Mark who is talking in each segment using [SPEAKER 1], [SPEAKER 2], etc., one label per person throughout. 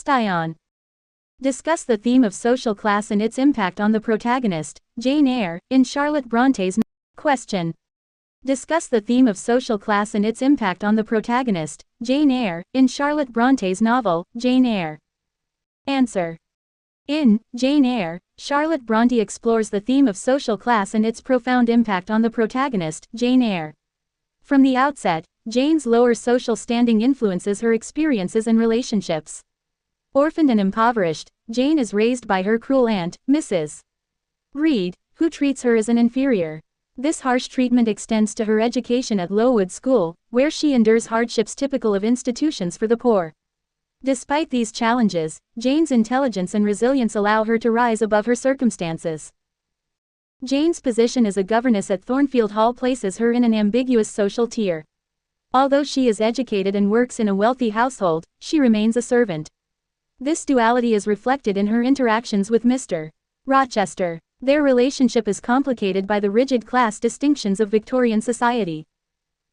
[SPEAKER 1] Styon. Discuss the theme of social class and its impact on the protagonist, Jane Eyre, in Charlotte Bronte's question. Discuss the theme of social class and its impact on the protagonist, Jane Eyre, in Charlotte Bronte's novel, Jane Eyre. Answer. In Jane Eyre, Charlotte Bronte explores the theme of social class and its profound impact on the protagonist, Jane Eyre. From the outset, Jane's lower social standing influences her experiences and relationships. Orphaned and impoverished, Jane is raised by her cruel aunt, Mrs. Reed, who treats her as an inferior. This harsh treatment extends to her education at Lowood School, where she endures hardships typical of institutions for the poor. Despite these challenges, Jane's intelligence and resilience allow her to rise above her circumstances. Jane's position as a governess at Thornfield Hall places her in an ambiguous social tier. Although she is educated and works in a wealthy household, she remains a servant. This duality is reflected in her interactions with Mr. Rochester. Their relationship is complicated by the rigid class distinctions of Victorian society.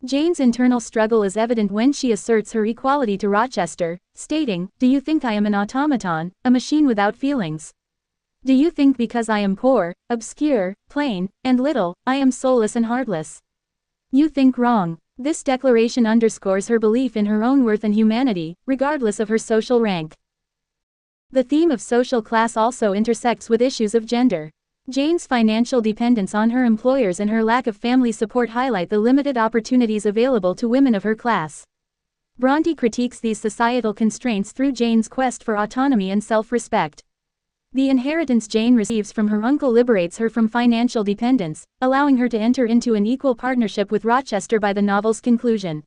[SPEAKER 1] Jane's internal struggle is evident when she asserts her equality to Rochester, stating, "Do you think I am an automaton, a machine without feelings? Do you think because I am poor, obscure, plain, and little, I am soulless and heartless? You think wrong." This declaration underscores her belief in her own worth and humanity, regardless of her social rank. The theme of social class also intersects with issues of gender. Jane's financial dependence on her employers and her lack of family support highlight the limited opportunities available to women of her class. Bronte critiques these societal constraints through Jane's quest for autonomy and self-respect. The inheritance Jane receives from her uncle liberates her from financial dependence, allowing her to enter into an equal partnership with Rochester by the novel's conclusion.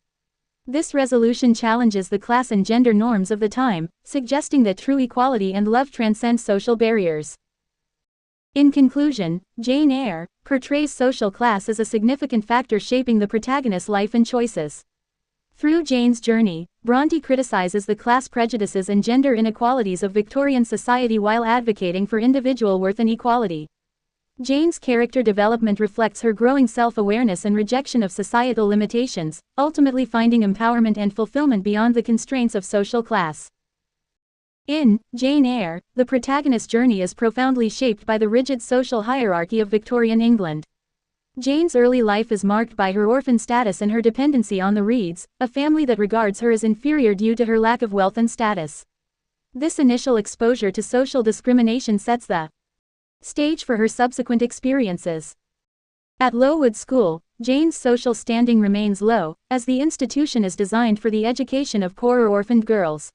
[SPEAKER 1] This resolution challenges the class and gender norms of the time, suggesting that true equality and love transcend social barriers. In conclusion, Jane Eyre portrays social class as a significant factor shaping the protagonist's life and choices. Through Jane's journey, Bronte criticizes the class prejudices and gender inequalities of Victorian society while advocating for individual worth and equality. Jane's character development reflects her growing self-awareness and rejection of societal limitations, ultimately finding empowerment and fulfillment beyond the constraints of social class. In Jane Eyre, the protagonist's journey is profoundly shaped by the rigid social hierarchy of Victorian England. Jane's early life is marked by her orphan status and her dependency on the Reeds, a family that regards her as inferior due to her lack of wealth and status. This initial exposure to social discrimination sets the stage for her subsequent experiences. At Lowood School, Jane's social standing remains low, as the institution is designed for the education of poor or orphaned girls.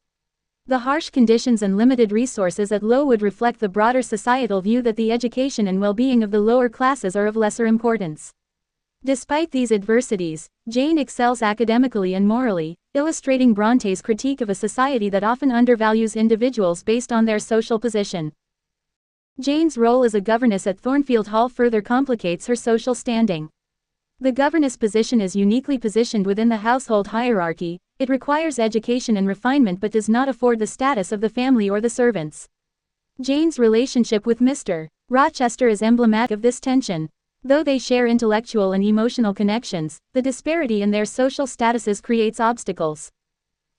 [SPEAKER 1] The harsh conditions and limited resources at Lowood reflect the broader societal view that the education and well-being of the lower classes are of lesser importance. Despite these adversities, Jane excels academically and morally, illustrating Bronte's critique of a society that often undervalues individuals based on their social position. Jane's role as a governess at Thornfield Hall further complicates her social standing. The governess position is uniquely positioned within the household hierarchy. It requires education and refinement but does not afford the status of the family or the servants. Jane's relationship with Mr. Rochester is emblematic of this tension. Though they share intellectual and emotional connections, the disparity in their social statuses creates obstacles.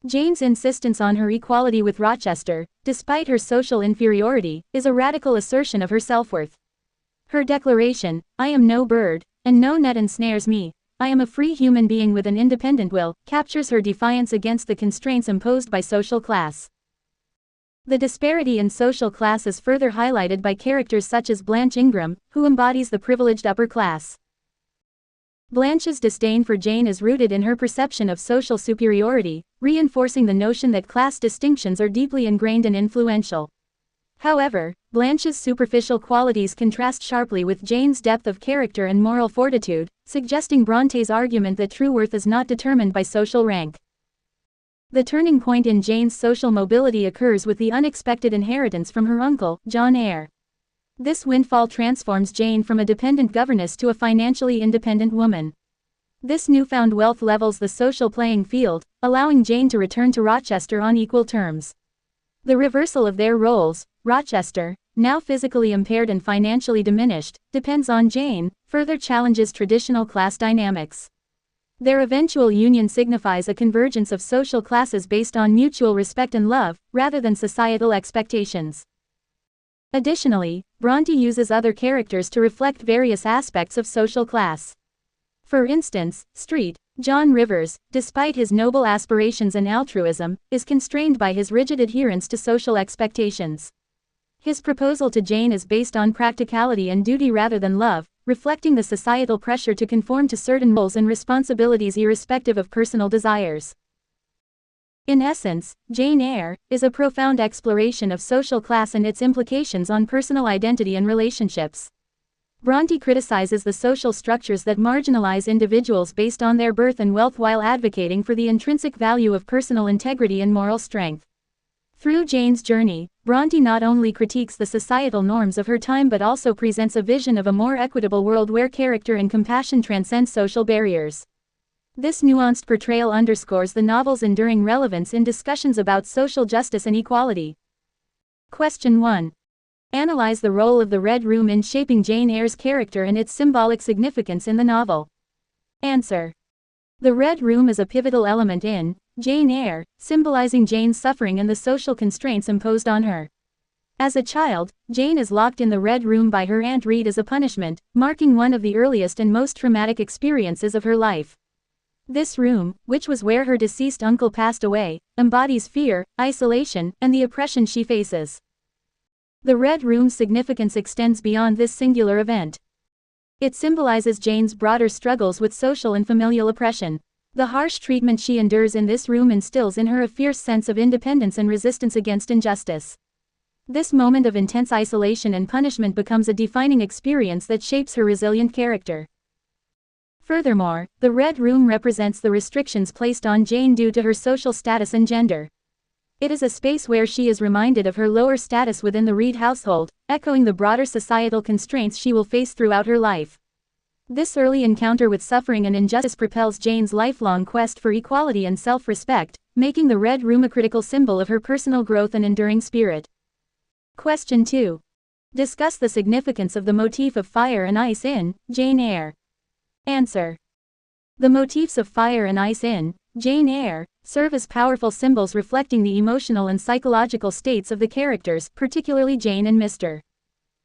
[SPEAKER 1] Jane's insistence on her equality with Rochester, despite her social inferiority, is a radical assertion of her self-worth. Her declaration, "I am no bird, and no net ensnares me. I am a free human being with an independent will," captures her defiance against the constraints imposed by social class. The disparity in social class is further highlighted by characters such as Blanche Ingram, who embodies the privileged upper class. Blanche's disdain for Jane is rooted in her perception of social superiority, reinforcing the notion that class distinctions are deeply ingrained and influential. However, Blanche's superficial qualities contrast sharply with Jane's depth of character and moral fortitude, suggesting Bronte's argument that true worth is not determined by social rank. The turning point in Jane's social mobility occurs with the unexpected inheritance from her uncle, John Eyre. This windfall transforms Jane from a dependent governess to a financially independent woman. This newfound wealth levels the social playing field, allowing Jane to return to Rochester on equal terms. The reversal of their roles, Rochester, now physically impaired and financially diminished, depends on Jane, further challenges traditional class dynamics. Their eventual union signifies a convergence of social classes based on mutual respect and love, rather than societal expectations. Additionally, Bronte uses other characters to reflect various aspects of social class. For instance, Street, John Rivers, despite his noble aspirations and altruism, is constrained by his rigid adherence to social expectations. His proposal to Jane is based on practicality and duty rather than love, reflecting the societal pressure to conform to certain roles and responsibilities irrespective of personal desires. In essence, Jane Eyre is a profound exploration of social class and its implications on personal identity and relationships. Bronte criticizes the social structures that marginalize individuals based on their birth and wealth while advocating for the intrinsic value of personal integrity and moral strength. Through Jane's journey, Bronte not only critiques the societal norms of her time but also presents a vision of a more equitable world where character and compassion transcend social barriers. This nuanced portrayal underscores the novel's enduring relevance in discussions about social justice and equality. Question 1. Analyze the role of the Red Room in shaping Jane Eyre's character and its symbolic significance in the novel. Answer. The Red Room is a pivotal element in Jane Eyre, symbolizing Jane's suffering and the social constraints imposed on her. As a child, Jane is locked in the Red Room by her Aunt Reed as a punishment, marking one of the earliest and most traumatic experiences of her life. This room, which was where her deceased uncle passed away, embodies fear, isolation, and the oppression she faces. The Red Room's significance extends beyond this singular event. It symbolizes Jane's broader struggles with social and familial oppression. The harsh treatment she endures in this room instills in her a fierce sense of independence and resistance against injustice. This moment of intense isolation and punishment becomes a defining experience that shapes her resilient character. Furthermore, the Red Room represents the restrictions placed on Jane due to her social status and gender. It is a space where she is reminded of her lower status within the Reed household, echoing the broader societal constraints she will face throughout her life. This early encounter with suffering and injustice propels Jane's lifelong quest for equality and self-respect, making the Red Room a critical symbol of her personal growth and enduring spirit. Question 2. Discuss the significance of the motif of fire and ice in Jane Eyre. Answer. The motifs of fire and ice in Jane Eyre serve as powerful symbols reflecting the emotional and psychological states of the characters, particularly Jane and Mr.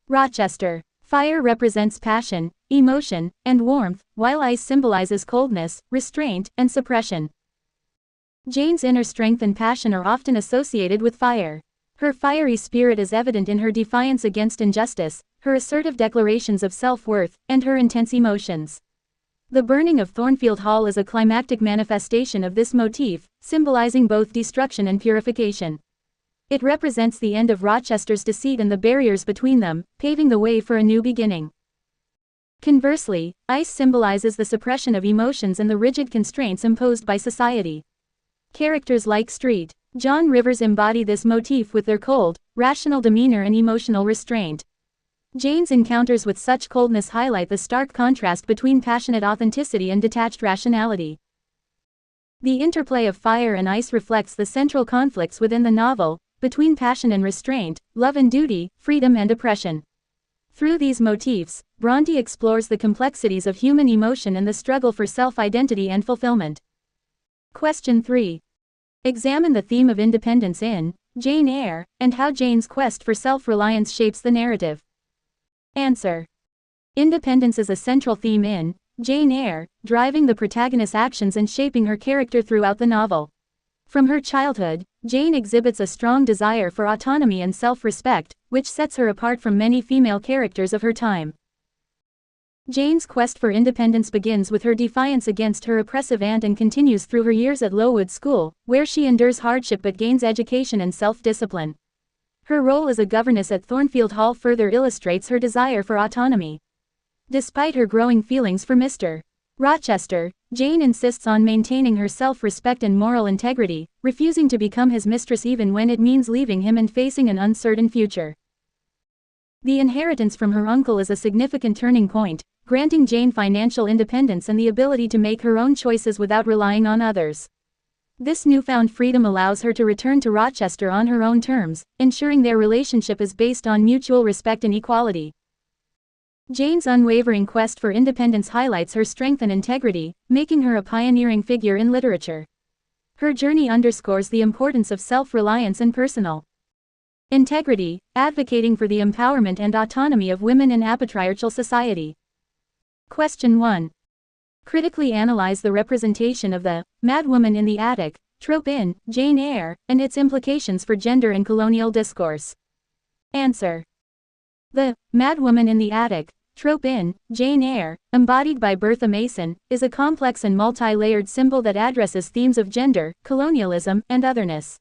[SPEAKER 1] Rochester. Fire represents passion, emotion, and warmth, while ice symbolizes coldness, restraint, and suppression. Jane's inner strength and passion are often associated with fire. Her fiery spirit is evident in her defiance against injustice, her assertive declarations of self-worth, and her intense emotions. The burning of Thornfield Hall is a climactic manifestation of this motif, symbolizing both destruction and purification. It represents the end of Rochester's deceit and the barriers between them, paving the way for a new beginning. Conversely, ice symbolizes the suppression of emotions and the rigid constraints imposed by society. Characters like Street, John Rivers embody this motif with their cold, rational demeanor and emotional restraint. Jane's encounters with such coldness highlight the stark contrast between passionate authenticity and detached rationality. The interplay of fire and ice reflects the central conflicts within the novel, between passion and restraint, love and duty, freedom and oppression. Through these motifs, Bronte explores the complexities of human emotion and the struggle for self-identity and fulfillment. Question 3. Examine the theme of independence in Jane Eyre, and how Jane's quest for self-reliance shapes the narrative. Answer. Independence is a central theme in Jane Eyre, driving the protagonist's actions and shaping her character throughout the novel. From her childhood, Jane exhibits a strong desire for autonomy and self-respect, which sets her apart from many female characters of her time. Jane's quest for independence begins with her defiance against her oppressive aunt and continues through her years at Lowood School, where she endures hardship but gains education and self-discipline. Her role as a governess at Thornfield Hall further illustrates her desire for autonomy. Despite her growing feelings for Mr. Rochester, Jane insists on maintaining her self-respect and moral integrity, refusing to become his mistress even when it means leaving him and facing an uncertain future. The inheritance from her uncle is a significant turning point, granting Jane financial independence and the ability to make her own choices without relying on others. This newfound freedom allows her to return to Rochester on her own terms, ensuring their relationship is based on mutual respect and equality. Jane's unwavering quest for independence highlights her strength and integrity, making her a pioneering figure in literature. Her journey underscores the importance of self-reliance and personal integrity, advocating for the empowerment and autonomy of women in a patriarchal society. Question 1. Critically analyze the representation of the madwoman in the attic trope in Jane Eyre, and its implications for gender and colonial discourse. Answer. The madwoman in the attic trope in Jane Eyre, embodied by Bertha Mason, is a complex and multi-layered symbol that addresses themes of gender, colonialism, and otherness.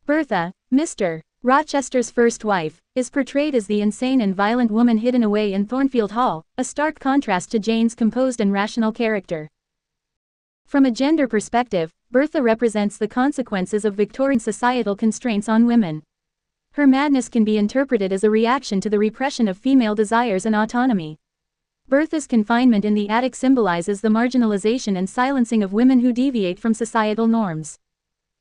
[SPEAKER 1] Bertha, Mr. Rochester's first wife, is portrayed as the insane and violent woman hidden away in Thornfield Hall, a stark contrast to Jane's composed and rational character. From a gender perspective, Bertha represents the consequences of Victorian societal constraints on women. Her madness can be interpreted as a reaction to the repression of female desires and autonomy. Bertha's confinement in the attic symbolizes the marginalization and silencing of women who deviate from societal norms.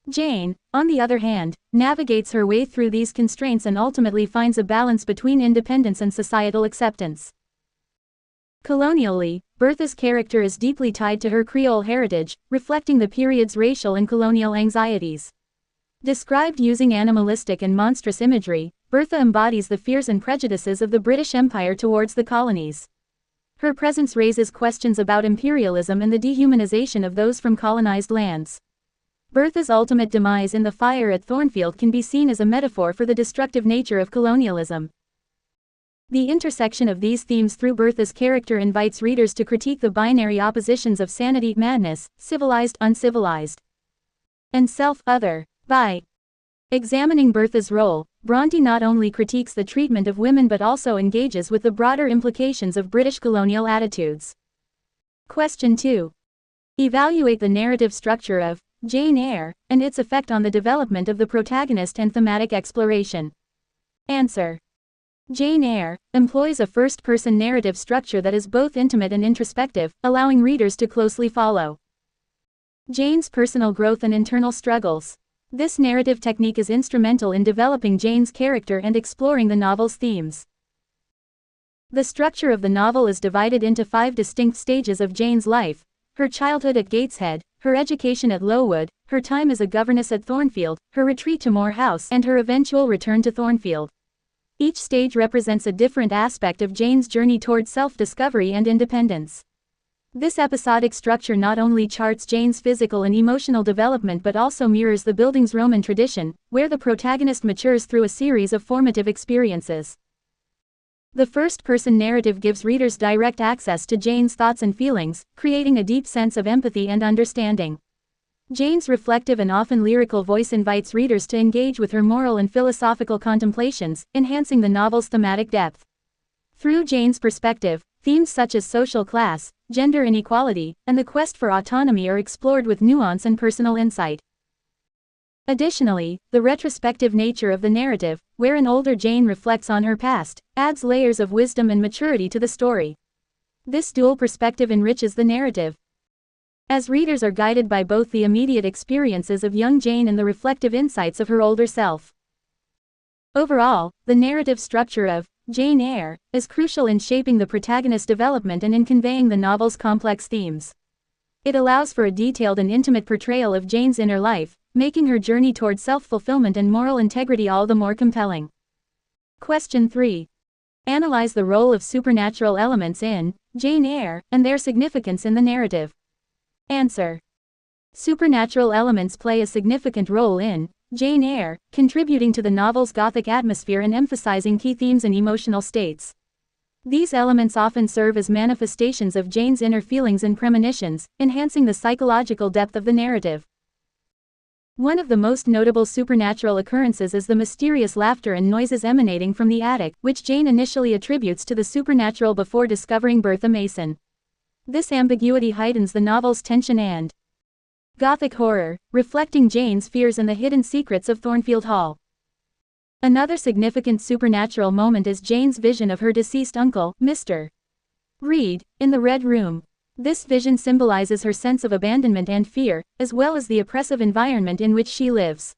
[SPEAKER 1] Jane, on the other hand, navigates her way through these constraints and ultimately finds a balance between independence and societal acceptance. Colonially, Bertha's character is deeply tied to her Creole heritage, reflecting the period's racial and colonial anxieties. Described using animalistic and monstrous imagery, Bertha embodies the fears and prejudices of the British Empire towards the colonies. Her presence raises questions about imperialism and the dehumanization of those from colonized lands. Bertha's ultimate demise in the fire at Thornfield can be seen as a metaphor for the destructive nature of colonialism. The intersection of these themes through Bertha's character invites readers to critique the binary oppositions of sanity, madness, civilized, uncivilized, and self-other. By examining Bertha's role, Bronte not only critiques the treatment of women but also engages with the broader implications of British colonial attitudes. Question 2. Evaluate the narrative structure of Jane Eyre, and its effect on the development of the protagonist and thematic exploration. Answer. Jane Eyre employs a first-person narrative structure that is both intimate and introspective, allowing readers to closely follow Jane's personal growth and internal struggles. This narrative technique is instrumental in developing Jane's character and exploring the novel's themes. The structure of the novel is divided into 5 distinct stages of Jane's life: her childhood at Gateshead, her education at Lowood, her time as a governess at Thornfield, her retreat to Moor House, and her eventual return to Thornfield. Each stage represents a different aspect of Jane's journey toward self-discovery and independence. This episodic structure not only charts Jane's physical and emotional development but also mirrors the Bildungsroman tradition, where the protagonist matures through a series of formative experiences. The first-person narrative gives readers direct access to Jane's thoughts and feelings, creating a deep sense of empathy and understanding. Jane's reflective and often lyrical voice invites readers to engage with her moral and philosophical contemplations, enhancing the novel's thematic depth. Through Jane's perspective, themes such as social class, gender inequality, and the quest for autonomy are explored with nuance and personal insight. Additionally, the retrospective nature of the narrative, where an older Jane reflects on her past, adds layers of wisdom and maturity to the story. This dual perspective enriches the narrative, as readers are guided by both the immediate experiences of young Jane and the reflective insights of her older self. Overall, the narrative structure of Jane Eyre is crucial in shaping the protagonist's development and in conveying the novel's complex themes. It allows for a detailed and intimate portrayal of Jane's inner life, making her journey toward self-fulfillment and moral integrity all the more compelling. Question 3. Analyze the role of supernatural elements in Jane Eyre and their significance in the narrative. Answer. Supernatural elements play a significant role in Jane Eyre, contributing to the novel's Gothic atmosphere and emphasizing key themes and emotional states. These elements often serve as manifestations of Jane's inner feelings and premonitions, enhancing the psychological depth of the narrative. One of the most notable supernatural occurrences is the mysterious laughter and noises emanating from the attic, which Jane initially attributes to the supernatural before discovering Bertha Mason. This ambiguity heightens the novel's tension and Gothic horror, reflecting Jane's fears and the hidden secrets of Thornfield Hall. Another significant supernatural moment is Jane's vision of her deceased uncle, Mr. Reed, in the Red Room. This vision symbolizes her sense of abandonment and fear, as well as the oppressive environment in which she lives.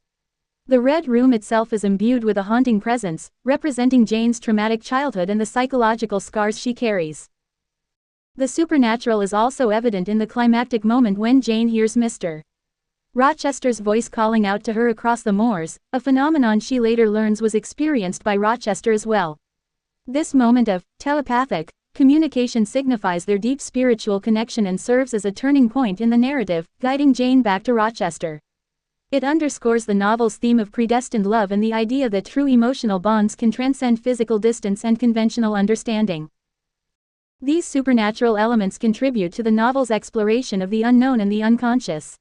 [SPEAKER 1] The Red Room itself is imbued with a haunting presence, representing Jane's traumatic childhood and the psychological scars she carries. The supernatural is also evident in the climactic moment when Jane hears Mr. Rochester's voice calling out to her across the moors, a phenomenon she later learns was experienced by Rochester as well. This moment of telepathic communication signifies their deep spiritual connection and serves as a turning point in the narrative, guiding Jane back to Rochester. It underscores the novel's theme of predestined love and the idea that true emotional bonds can transcend physical distance and conventional understanding. These supernatural elements contribute to the novel's exploration of the unknown and the unconscious.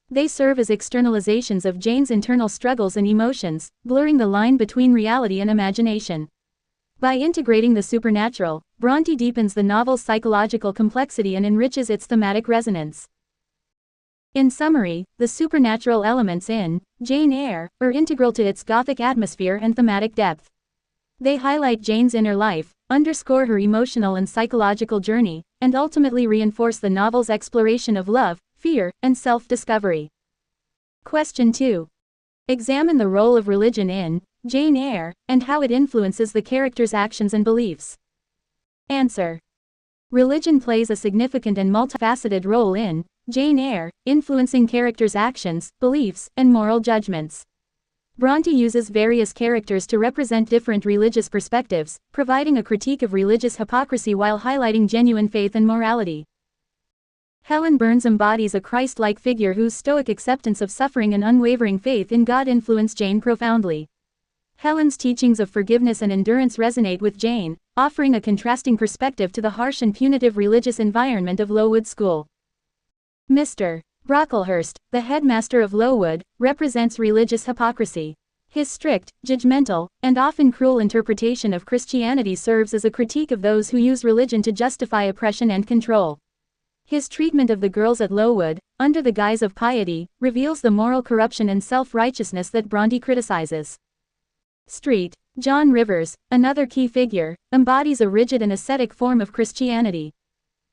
[SPEAKER 1] They serve as externalizations of Jane's internal struggles and emotions, blurring the line between reality and imagination. By integrating the supernatural, Bronte deepens the novel's psychological complexity and enriches its thematic resonance. In summary, the supernatural elements in Jane Eyre are integral to its Gothic atmosphere and thematic depth. They highlight Jane's inner life, underscore her emotional and psychological journey, and ultimately reinforce the novel's exploration of love, fear, and self-discovery. Question 2. Examine the role of religion in Jane Eyre, and how it influences the character's actions and beliefs. Answer. Religion plays a significant and multifaceted role in Jane Eyre, influencing characters' actions, beliefs, and moral judgments. Bronte uses various characters to represent different religious perspectives, providing a critique of religious hypocrisy while highlighting genuine faith and morality. Helen Burns embodies a Christ-like figure whose stoic acceptance of suffering and unwavering faith in God influence Jane profoundly. Helen's teachings of forgiveness and endurance resonate with Jane, offering a contrasting perspective to the harsh and punitive religious environment of Lowood School. Mr. Brocklehurst, the headmaster of Lowood, represents religious hypocrisy. His strict, judgmental, and often cruel interpretation of Christianity serves as a critique of those who use religion to justify oppression and control. His treatment of the girls at Lowood, under the guise of piety, reveals the moral corruption and self-righteousness that Bronte criticizes. Street. John Rivers, another key figure, embodies a rigid and ascetic form of Christianity.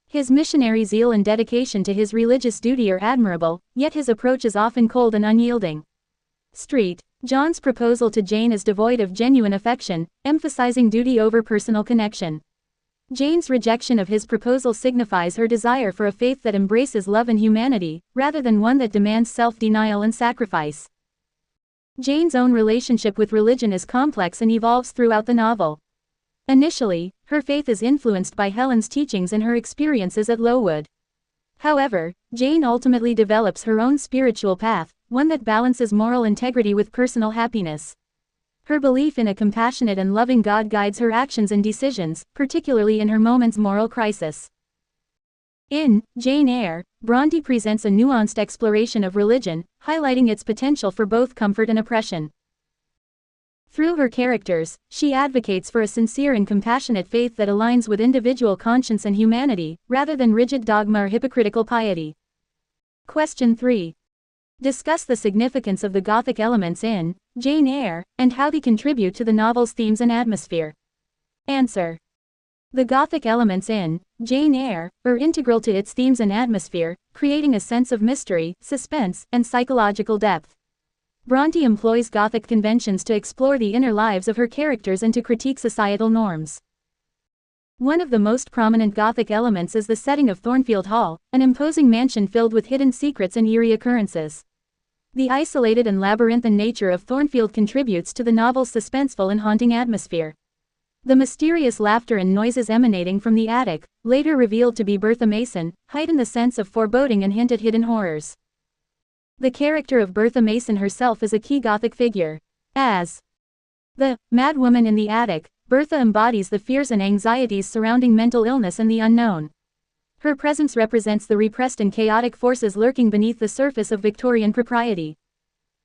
[SPEAKER 1] His missionary zeal and dedication to his religious duty are admirable, yet his approach is often cold and unyielding. Street. John's proposal to Jane is devoid of genuine affection, emphasizing duty over personal connection. Jane's rejection of his proposal signifies her desire for a faith that embraces love and humanity, rather than one that demands self-denial and sacrifice. Jane's own relationship with religion is complex and evolves throughout the novel. Initially, her faith is influenced by Helen's teachings and her experiences at Lowood. However, Jane ultimately develops her own spiritual path, one that balances moral integrity with personal happiness. Her belief in a compassionate and loving God guides her actions and decisions, particularly in her moment's moral crisis. In Jane Eyre, Bronte presents a nuanced exploration of religion, highlighting its potential for both comfort and oppression. Through her characters, she advocates for a sincere and compassionate faith that aligns with individual conscience and humanity, rather than rigid dogma or hypocritical piety. Question 3. Discuss the significance of the Gothic elements in Jane Eyre, and how they contribute to the novel's themes and atmosphere. Answer. The Gothic elements in Jane Eyre are integral to its themes and atmosphere, creating a sense of mystery, suspense, and psychological depth. Bronte employs Gothic conventions to explore the inner lives of her characters and to critique societal norms. One of the most prominent Gothic elements is the setting of Thornfield Hall, an imposing mansion filled with hidden secrets and eerie occurrences. The isolated and labyrinthine nature of Thornfield contributes to the novel's suspenseful and haunting atmosphere. The mysterious laughter and noises emanating from the attic, later revealed to be Bertha Mason, heighten the sense of foreboding and hint at hidden horrors. The character of Bertha Mason herself is a key Gothic figure. As the mad woman in the attic, Bertha embodies the fears and anxieties surrounding mental illness and the unknown. Her presence represents the repressed and chaotic forces lurking beneath the surface of Victorian propriety.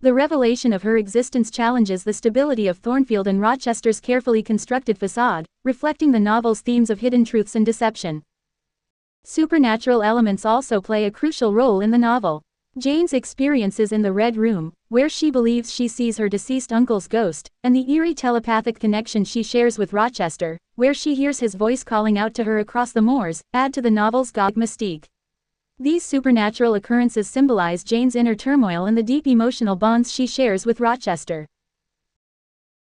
[SPEAKER 1] The revelation of her existence challenges the stability of Thornfield and Rochester's carefully constructed facade, reflecting the novel's themes of hidden truths and deception. Supernatural elements also play a crucial role in the novel. Jane's experiences in the Red Room, where she believes she sees her deceased uncle's ghost, and the eerie telepathic connection she shares with Rochester, where she hears his voice calling out to her across the moors, add to the novel's Gothic mystique. These supernatural occurrences symbolize Jane's inner turmoil and the deep emotional bonds she shares with Rochester.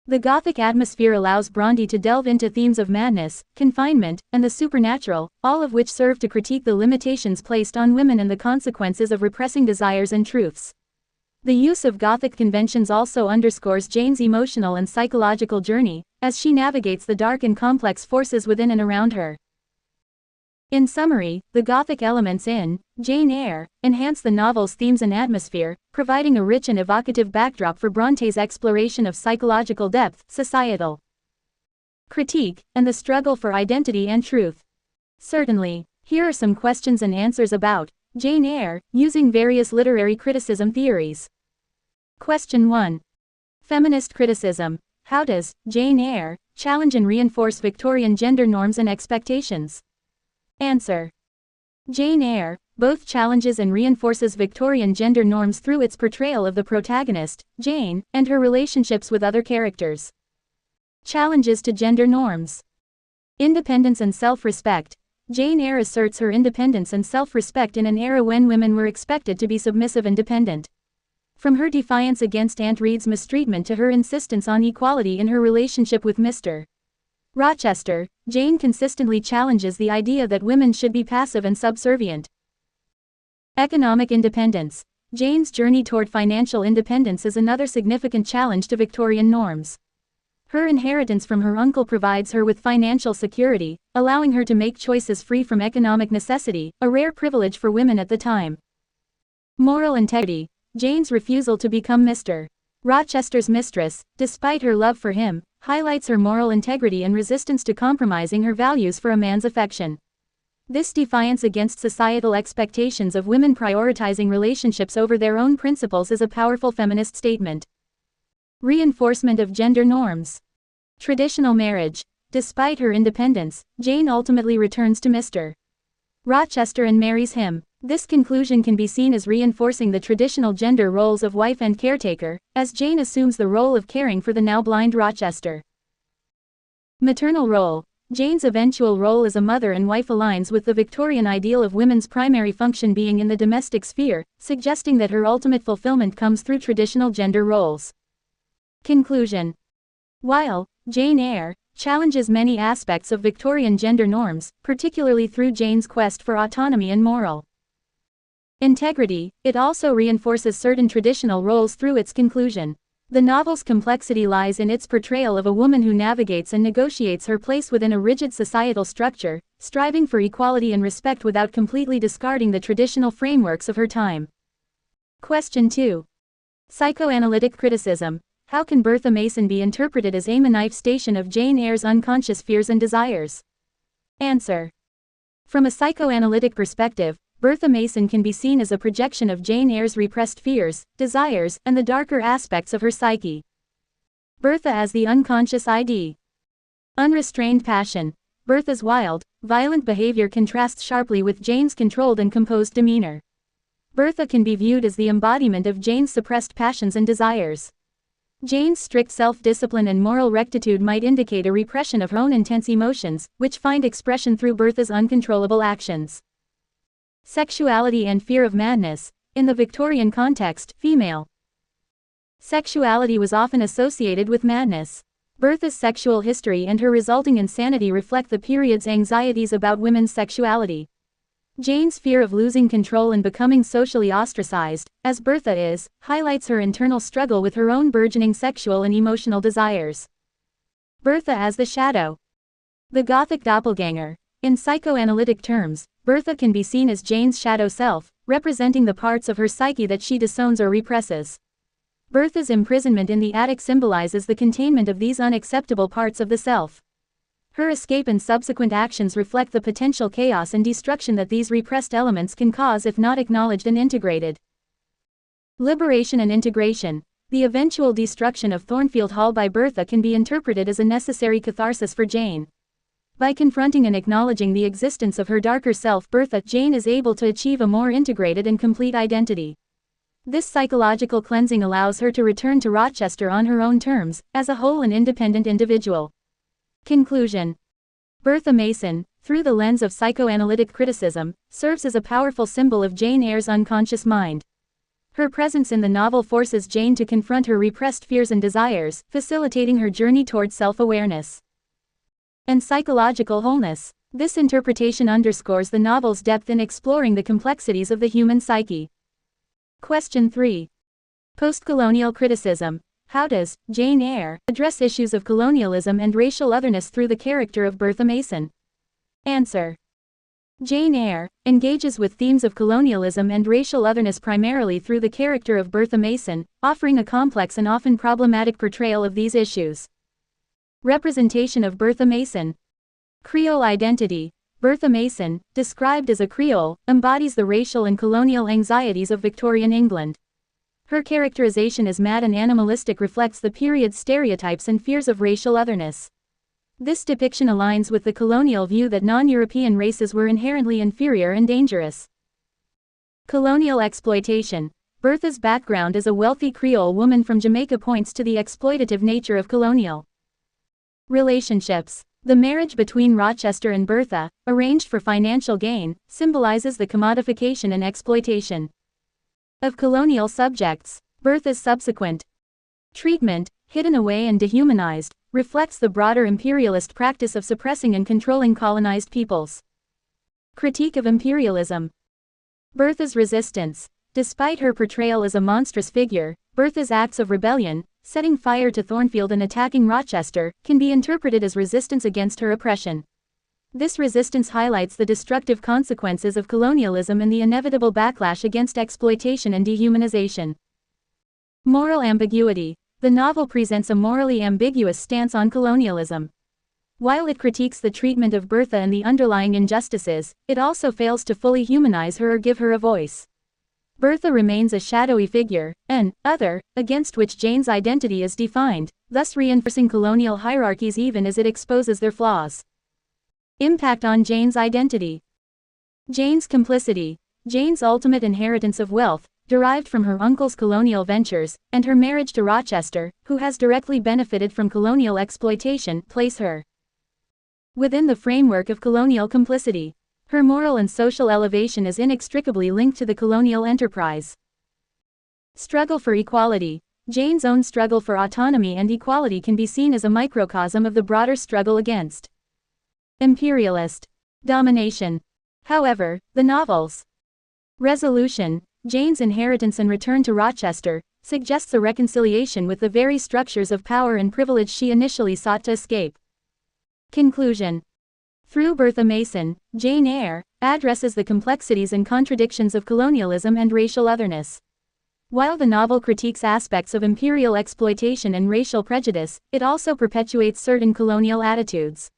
[SPEAKER 1] The Gothic atmosphere allows Bronte to delve into themes of madness, confinement, and the supernatural, all of which serve to critique the limitations placed on women and the consequences of repressing desires and truths. The use of Gothic conventions also underscores Jane's emotional and psychological journey, as she navigates the dark and complex forces within and around her. In summary, the Gothic elements in Jane Eyre enhance the novel's themes and atmosphere, providing a rich and evocative backdrop for Bronte's exploration of psychological depth, societal critique, and the struggle for identity and truth. Certainly, here are some questions and answers about Jane Eyre, using various literary criticism theories. Question 1. Feminist criticism. How does Jane Eyre challenge and reinforce Victorian gender norms and expectations? Answer. Jane Eyre both challenges and reinforces Victorian gender norms through its portrayal of the protagonist, Jane, and her relationships with other characters. Challenges to gender norms. Independence and self-respect. Jane Eyre asserts her independence and self-respect in an era when women were expected to be submissive and dependent. From her defiance against Aunt Reed's mistreatment to her insistence on equality in her relationship with Mr. Rochester, Jane consistently challenges the idea that women should be passive and subservient. Economic independence. Jane's journey toward financial independence is another significant challenge to Victorian norms. Her inheritance from her uncle provides her with financial security, allowing her to make choices free from economic necessity, a rare privilege for women at the time. Moral integrity. Jane's refusal to become Mr. Rochester's mistress, despite her love for him, highlights her moral integrity and resistance to compromising her values for a man's affection. This defiance against societal expectations of women prioritizing relationships over their own principles is a powerful feminist statement. Reinforcement of gender norms. Traditional marriage. Despite her independence, Jane ultimately returns to Mr. Rochester and marries him. This conclusion can be seen as reinforcing the traditional gender roles of wife and caretaker, as Jane assumes the role of caring for the now blind Rochester. Maternal role. Jane's eventual role as a mother and wife aligns with the Victorian ideal of women's primary function being in the domestic sphere, suggesting that her ultimate fulfillment comes through traditional gender roles. Conclusion. While Jane Eyre challenges many aspects of Victorian gender norms, particularly through Jane's quest for autonomy and moral integrity, it also reinforces certain traditional roles through its conclusion. The novel's complexity lies in its portrayal of a woman who navigates and negotiates her place within a rigid societal structure, striving for equality and respect without completely discarding the traditional frameworks of her time. Question 2. Psychoanalytic criticism. How can Bertha Mason be interpreted as a manifestation of Jane Eyre's unconscious fears and desires? Answer. From a psychoanalytic perspective, Bertha Mason can be seen as a projection of Jane Eyre's repressed fears, desires, and the darker aspects of her psyche. Bertha as the unconscious ID. Unrestrained passion. Bertha's wild, violent behavior contrasts sharply with Jane's controlled and composed demeanor. Bertha can be viewed as the embodiment of Jane's suppressed passions and desires. Jane's strict self-discipline and moral rectitude might indicate a repression of her own intense emotions, which find expression through Bertha's uncontrollable actions. Sexuality and fear of madness. In the Victorian context, female sexuality was often associated with madness. Bertha's sexual history and her resulting insanity reflect the period's anxieties about women's sexuality. Jane's fear of losing control and becoming socially ostracized, as Bertha is, highlights her internal struggle with her own burgeoning sexual and emotional desires. Bertha as the shadow. The Gothic doppelganger. In psychoanalytic terms, Bertha can be seen as Jane's shadow self, representing the parts of her psyche that she disowns or represses. Bertha's imprisonment in the attic symbolizes the containment of these unacceptable parts of the self. Her escape and subsequent actions reflect the potential chaos and destruction that these repressed elements can cause if not acknowledged and integrated. Liberation and integration. The eventual destruction of Thornfield Hall by Bertha can be interpreted as a necessary catharsis for Jane. By confronting and acknowledging the existence of her darker self, Jane is able to achieve a more integrated and complete identity. This psychological cleansing allows her to return to Rochester on her own terms, as a whole and independent individual. Conclusion. Bertha Mason, through the lens of psychoanalytic criticism, serves as a powerful symbol of Jane Eyre's unconscious mind. Her presence in the novel forces Jane to confront her repressed fears and desires, facilitating her journey toward self-awareness and psychological wholeness. This interpretation underscores the novel's depth in exploring the complexities of the human psyche. Question 3. Postcolonial criticism. How does Jane Eyre address issues of colonialism and racial otherness through the character of Bertha Mason? Answer. Jane Eyre engages with themes of colonialism and racial otherness primarily through the character of Bertha Mason, offering a complex and often problematic portrayal of these issues. Representation of Bertha Mason. Creole identity. Bertha Mason, described as a Creole, embodies the racial and colonial anxieties of Victorian England. Her characterization as mad and animalistic reflects the period's stereotypes and fears of racial otherness. This depiction aligns with the colonial view that non-European races were inherently inferior and dangerous. Colonial exploitation. Bertha's background as a wealthy Creole woman from Jamaica points to the exploitative nature of colonial relationships. The marriage between Rochester and Bertha, arranged for financial gain, symbolizes the commodification and exploitation of colonial subjects. Bertha's subsequent treatment, hidden away and dehumanized, reflects the broader imperialist practice of suppressing and controlling colonized peoples. Critique of imperialism. Bertha's resistance. Despite her portrayal as a monstrous figure, Bertha's acts of rebellion, setting fire to Thornfield and attacking Rochester, can be interpreted as resistance against her oppression. This resistance highlights the destructive consequences of colonialism and the inevitable backlash against exploitation and dehumanization. Moral ambiguity. The novel presents a morally ambiguous stance on colonialism. While it critiques the treatment of Bertha and the underlying injustices, it also fails to fully humanize her or give her a voice. Bertha remains a shadowy figure, an other, against which Jane's identity is defined, thus reinforcing colonial hierarchies even as it exposes their flaws. Impact on Jane's identity. Jane's complicity. Jane's ultimate inheritance of wealth, derived from her uncle's colonial ventures, and her marriage to Rochester, who has directly benefited from colonial exploitation, place her within the framework of colonial complicity. Her moral and social elevation is inextricably linked to the colonial enterprise. Struggle for equality. Jane's own struggle for autonomy and equality can be seen as a microcosm of the broader struggle against imperialist domination. However, the novel's resolution, Jane's inheritance and return to Rochester, suggests a reconciliation with the very structures of power and privilege she initially sought to escape. Conclusion. Through Bertha Mason, Jane Eyre addresses the complexities and contradictions of colonialism and racial otherness. While the novel critiques aspects of imperial exploitation and racial prejudice, it also perpetuates certain colonial attitudes.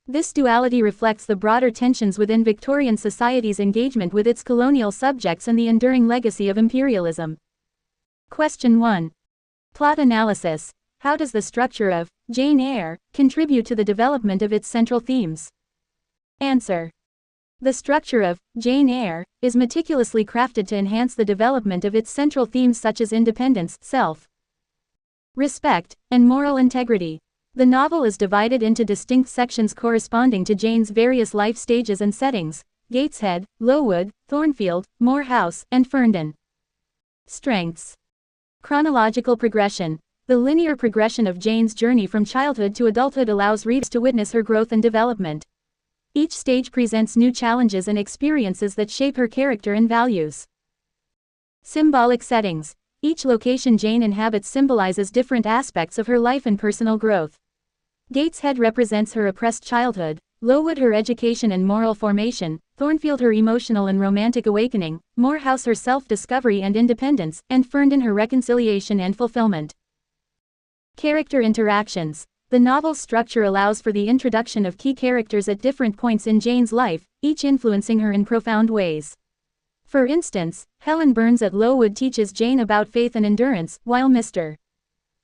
[SPEAKER 1] This duality reflects the broader tensions within Victorian society's engagement with its colonial subjects and the enduring legacy of imperialism. Question 1. Plot analysis. How does the structure of Jane Eyre contribute to the development of its central themes? Answer. The structure of Jane Eyre is meticulously crafted to enhance the development of its central themes such as independence, self-respect, and moral integrity. The novel is divided into distinct sections corresponding to Jane's various life stages and settings: Gateshead, Lowood, Thornfield, Moor House, and Ferndon. Strengths. Chronological progression. The linear progression of Jane's journey from childhood to adulthood allows readers to witness her growth and development. Each stage presents new challenges and experiences that shape her character and values. Symbolic settings. Each location Jane inhabits symbolizes different aspects of her life and personal growth. Gateshead represents her oppressed childhood, Lowood her education and moral formation, Thornfield her emotional and romantic awakening, Moor House her self-discovery and independence, and Ferndon her reconciliation and fulfillment. Character interactions. The novel's structure allows for the introduction of key characters at different points in Jane's life, each influencing her in profound ways. For instance, Helen Burns at Lowood teaches Jane about faith and endurance, while Mr.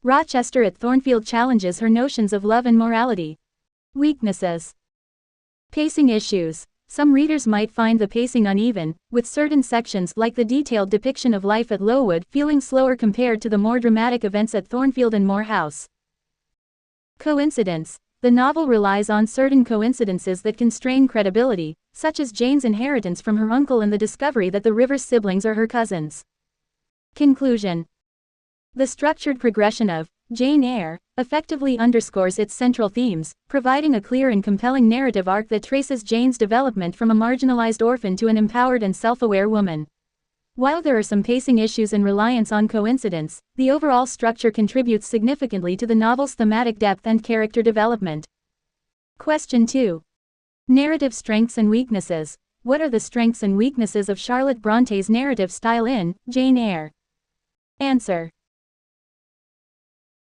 [SPEAKER 1] Rochester at Thornfield challenges her notions of love and morality. Weaknesses. Pacing issues. Some readers might find the pacing uneven, with certain sections, like the detailed depiction of life at Lowood, feeling slower compared to the more dramatic events at Thornfield and Moor House. Coincidence. The novel relies on certain coincidences that constrain credibility, such as Jane's inheritance from her uncle and the discovery that the Rivers siblings are her cousins. Conclusion. The structured progression of Jane Eyre effectively underscores its central themes, providing a clear and compelling narrative arc that traces Jane's development from a marginalized orphan to an empowered and self-aware woman. While there are some pacing issues and reliance on coincidence, the overall structure contributes significantly to the novel's thematic depth and character development. Question 2. Narrative strengths and weaknesses. What are the strengths and weaknesses of Charlotte Bronte's narrative style in Jane Eyre? Answer.